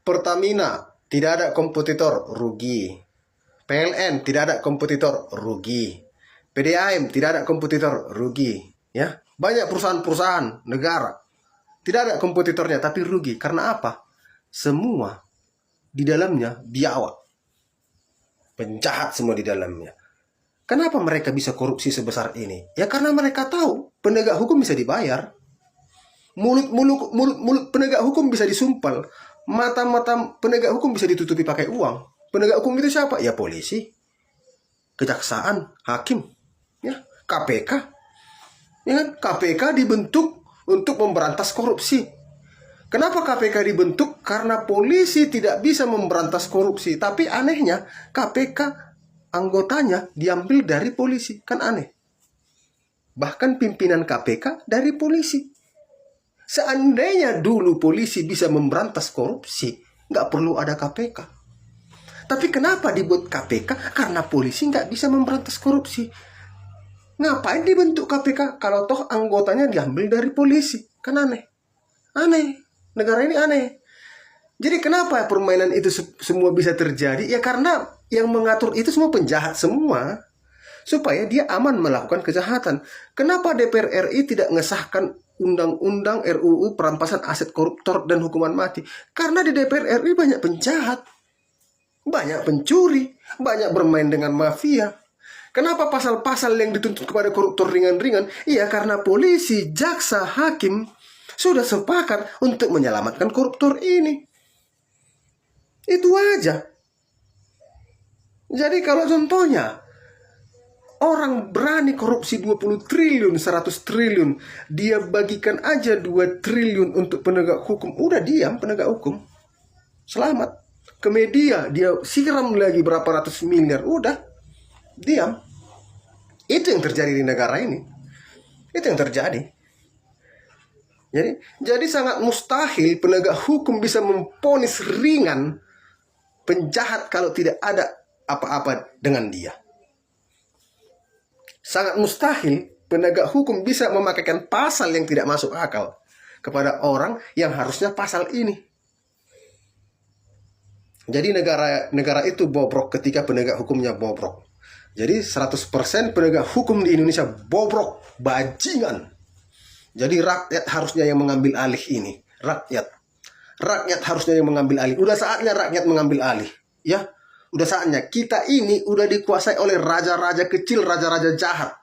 Pertamina tidak ada kompetitor, rugi. PLN tidak ada kompetitor, rugi. PDAM tidak ada kompetitor, rugi. Ya, banyak perusahaan-perusahaan negara tidak ada kompetitornya tapi rugi. Karena apa? Semua di dalamnya biawak, penjahat semua di dalamnya. Kenapa mereka bisa korupsi sebesar ini? Ya karena mereka tahu penegak hukum bisa dibayar. Mulut penegak hukum bisa disumpal. Mata-mata penegak hukum bisa ditutupi pakai uang. Penegak hukum itu siapa? Ya polisi, kejaksaan, hakim, ya KPK. Ya kan? KPK dibentuk untuk memberantas korupsi. Kenapa KPK dibentuk? Karena polisi tidak bisa memberantas korupsi. Tapi anehnya KPK anggotanya diambil dari polisi. Kan aneh. Bahkan pimpinan KPK dari polisi. Seandainya dulu polisi bisa memberantas korupsi, nggak perlu ada KPK. Tapi kenapa dibuat KPK? Karena polisi nggak bisa memberantas korupsi. Ngapain dibentuk KPK kalau toh anggotanya diambil dari polisi? Kan aneh. Aneh. Negara ini aneh. Jadi kenapa permainan itu semua bisa terjadi? Ya karena yang mengatur itu semua penjahat semua. Supaya dia aman melakukan kejahatan. Kenapa DPR RI tidak mengesahkan undang-undang RUU perampasan aset koruptor dan hukuman mati? Karena di DPR RI banyak penjahat, banyak pencuri, banyak bermain dengan mafia. Kenapa pasal-pasal yang dituntut kepada koruptor ringan-ringan? Iya karena polisi, jaksa, hakim sudah sepakat untuk menyelamatkan koruptor ini. Itu aja. Jadi kalau contohnya orang berani korupsi 20 triliun, 100 triliun. Dia bagikan aja 2 triliun untuk penegak hukum. Udah diam penegak hukum. Selamat. Ke media dia siram lagi berapa ratus miliar. Udah. Diam. Itu yang terjadi di negara ini. Itu yang terjadi. Jadi sangat mustahil penegak hukum bisa memponis ringan penjahat kalau tidak ada apa-apa dengan dia. Sangat mustahil penegak hukum bisa memakaikan pasal yang tidak masuk akal kepada orang yang harusnya pasal ini. Jadi negara itu bobrok ketika penegak hukumnya bobrok. Jadi 100% penegak hukum di Indonesia bobrok, bajingan. Jadi rakyat harusnya yang mengambil alih ini. Rakyat harusnya yang mengambil alih. Udah saatnya rakyat mengambil alih. Ya, udah saatnya. Kita ini udah dikuasai oleh raja-raja kecil, raja-raja jahat.